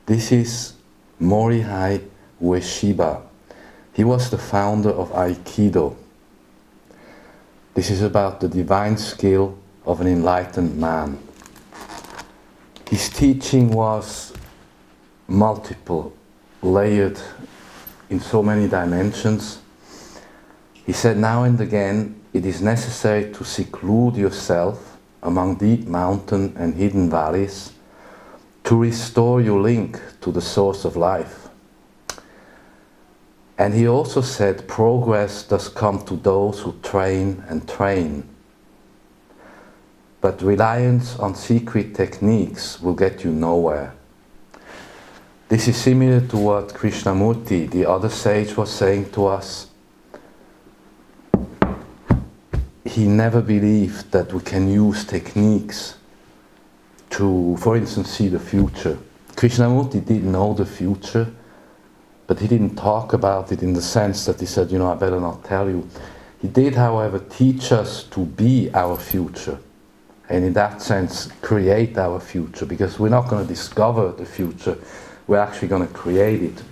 This is Morihei Ueshiba. He was the founder of Aikido. This is about the divine skill of an enlightened man. His teaching was multiple, layered in so many dimensions. He said, now and again, it is necessary to seclude yourself among deep mountain and hidden valleys to restore your link to the source of life. And he also said, progress does come to those who train and train. But reliance on secret techniques will get you nowhere. This is similar to what Krishnamurti, the other sage, was saying to us. He never believed that we can use techniques to, for instance, see the future. Krishnamurti didn't know the future, but he didn't talk about it in the sense that he said, I better not tell you. He did, however, teach us to be our future. And in that sense, create our future, because we're not going to discover the future, we're actually going to create it.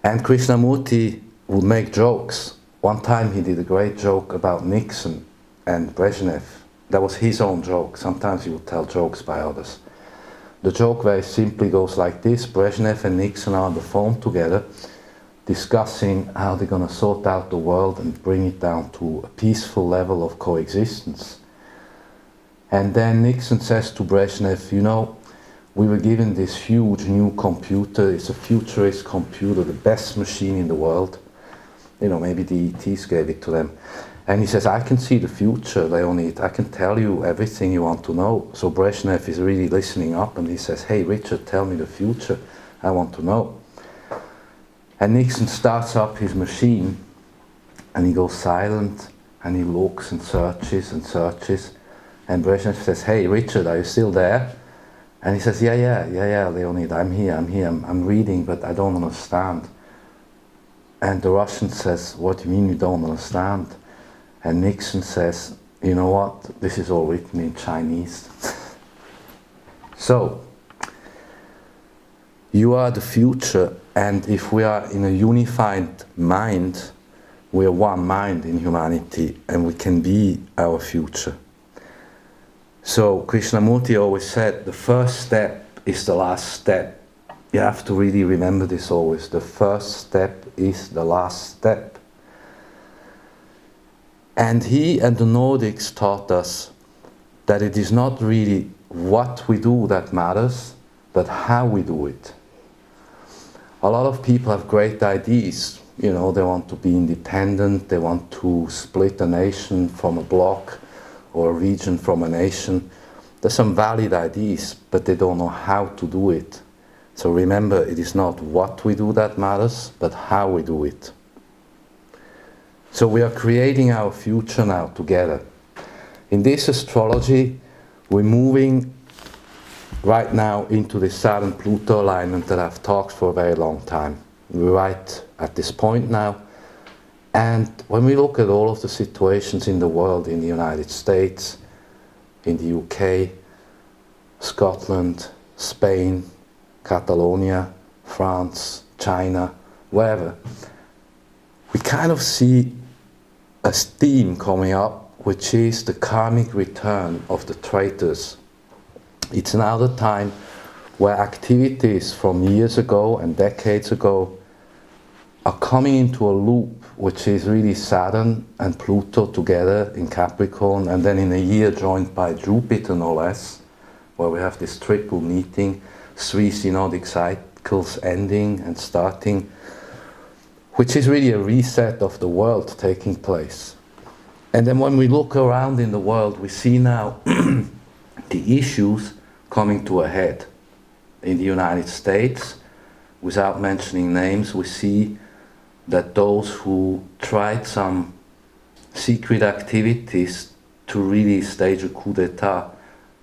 And Krishnamurti would make jokes. One time he did a great joke about Nixon and Brezhnev. That was his own joke. Sometimes he would tell jokes by others. The joke very simply goes like this: Brezhnev and Nixon are on the phone together, discussing how they're going to sort out the world and bring it down to a peaceful level of coexistence. And then Nixon says to Brezhnev, we were given this huge new computer. It's a futurist computer, the best machine in the world. Maybe the ETs gave it to them. And he says, I can see the future, Leonid. I can tell you everything you want to know. So Brezhnev is really listening up, and he says, hey, Richard, tell me the future. I want to know. And Nixon starts up his machine, and he goes silent, and he looks and searches and searches. And Brezhnev says, hey, Richard, are you still there? And he says, yeah, Leonid, I'm here, I'm reading, but I don't understand. And the Russian says, what do you mean you don't understand? And Nixon says, you know what, this is all written in Chinese. So, you are the future, and if we are in a unified mind, we are one mind in humanity, and we can be our future. So Krishnamurti always said, the first step is the last step. You have to really remember this always. The first step is the last step. And he and the Nordics taught us that it is not really what we do that matters, but how we do it. A lot of people have great ideas. They want to be independent, they want to split a nation from a bloc, or a region from a nation. There's some valid ideas, but they don't know how to do it. So remember, it is not what we do that matters, but how we do it. So we are creating our future now together. In this astrology, we're moving right now into the Saturn-Pluto alignment that I've talked for a very long time. We're right at this point now. And when we look at all of the situations in the world, in the United States, in the UK, Scotland, Spain, Catalonia, France, China, wherever, we kind of see a theme coming up, which is the karmic return of the traitors. It's now the time where activities from years ago and decades ago are coming into a loop, which is really Saturn and Pluto together in Capricorn, and then in a year joined by Jupiter, no less, where we have this triple meeting, 3 synodic cycles ending and starting, which is really a reset of the world taking place. And then when we look around in the world, we see now the issues coming to a head. In the United States, without mentioning names, we see that those who tried some secret activities to really stage a coup d'etat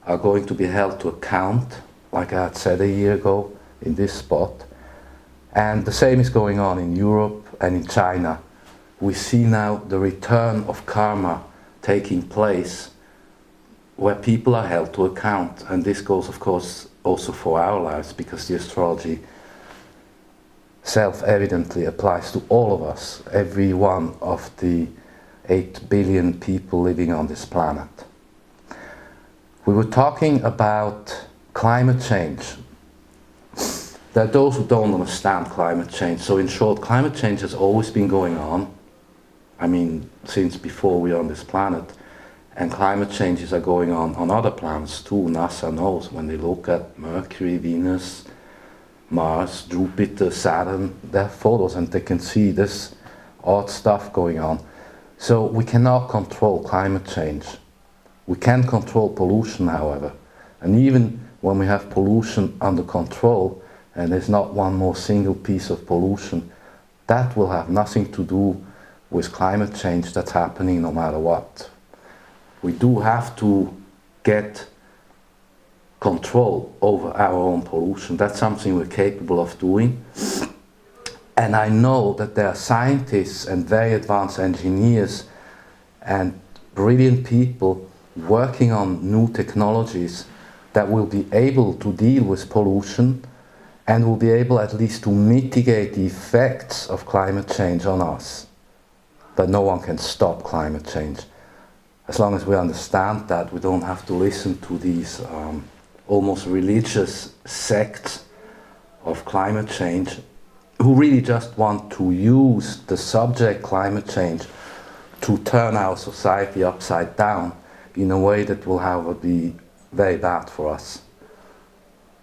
are going to be held to account, like I had said a year ago in this spot. And the same is going on in Europe and in China. We see now the return of karma taking place, where people are held to account. And this goes, of course, also for our lives, because the astrology self-evidently applies to all of us, every one of the 8 billion people living on this planet. We were talking about climate change. There are those who don't understand climate change. So in short, climate change has always been going on. I mean, since before we are on this planet. And climate changes are going on other planets too. NASA knows when they look at Mercury, Venus, Mars, Jupiter, Saturn, there are photos and they can see this odd stuff going on. So we cannot control climate change. We can control pollution, however. And even when we have pollution under control, and there's not one more single piece of pollution, that will have nothing to do with climate change that's happening no matter what. We do have to get control over our own pollution. That's something we're capable of doing. And I know that there are scientists and very advanced engineers and brilliant people working on new technologies that will be able to deal with pollution and will be able at least to mitigate the effects of climate change on us. But no one can stop climate change. As long as we understand that, we don't have to listen to these almost religious sects of climate change who really just want to use the subject climate change to turn our society upside down in a way that will, however, be very bad for us.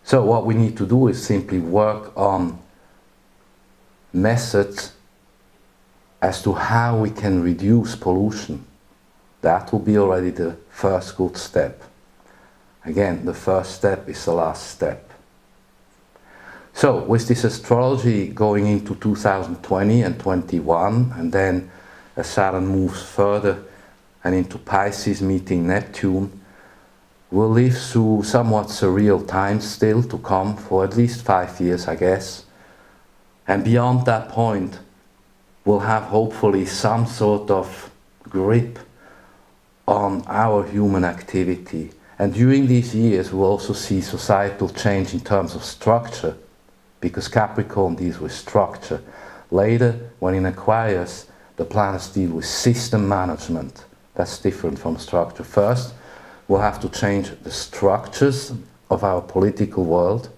So what we need to do is simply work on methods as to how we can reduce pollution. That will be already the first good step. Again, the first step is the last step. So, with this astrology going into 2020 and 21, and then as Saturn moves further and into Pisces meeting Neptune, we'll live through somewhat surreal times still to come for at least 5 years, I guess. And beyond that point, we'll have hopefully some sort of grip on our human activity. And during these years we'll also see societal change in terms of structure, because Capricorn deals with structure. Later, when in Aquarius, the planets deal with system management. That's different from structure. First, we'll have to change the structures of our political world,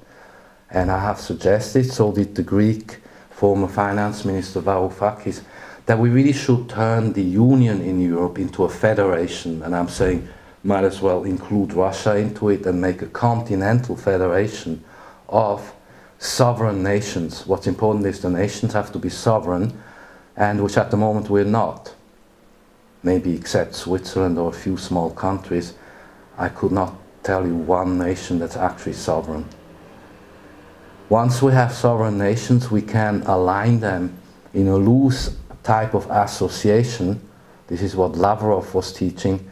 and I have suggested, so did the Greek former finance minister Varoufakis, that we really should turn the union in Europe into a federation, and I'm saying might as well include Russia into it and make a continental federation of sovereign nations. What's important is the nations have to be sovereign, and which at the moment we're not. Maybe except Switzerland or a few small countries, I could not tell you one nation that's actually sovereign. Once we have sovereign nations, we can align them in a loose type of association. This is what Lavrov was teaching,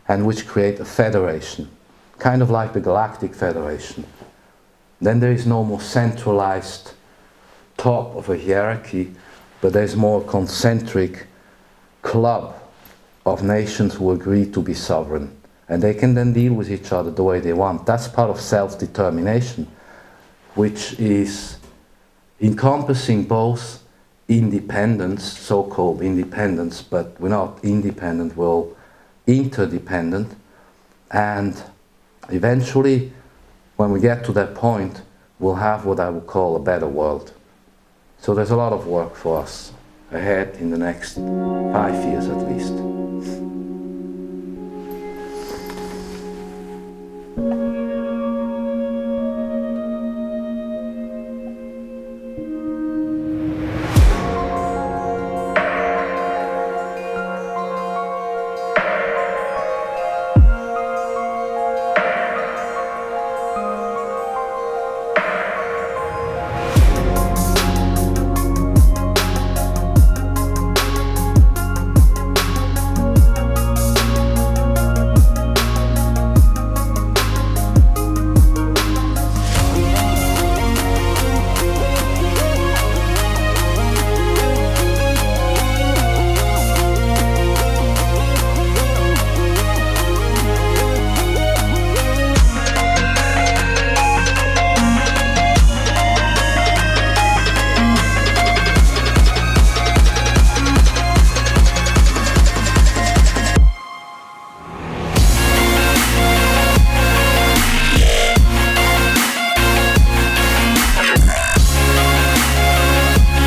and which create a federation, kind of like the Galactic Federation. Then there is no more centralized top of a hierarchy, but there's more concentric club of nations who agree to be sovereign, and they can then deal with each other the way they want. That's part of self-determination, which is encompassing both independence, so-called independence, but we're not independent, we're interdependent, and eventually, when we get to that point, we'll have what I would call a better world. So there's a lot of work for us ahead in the next 5 years at least.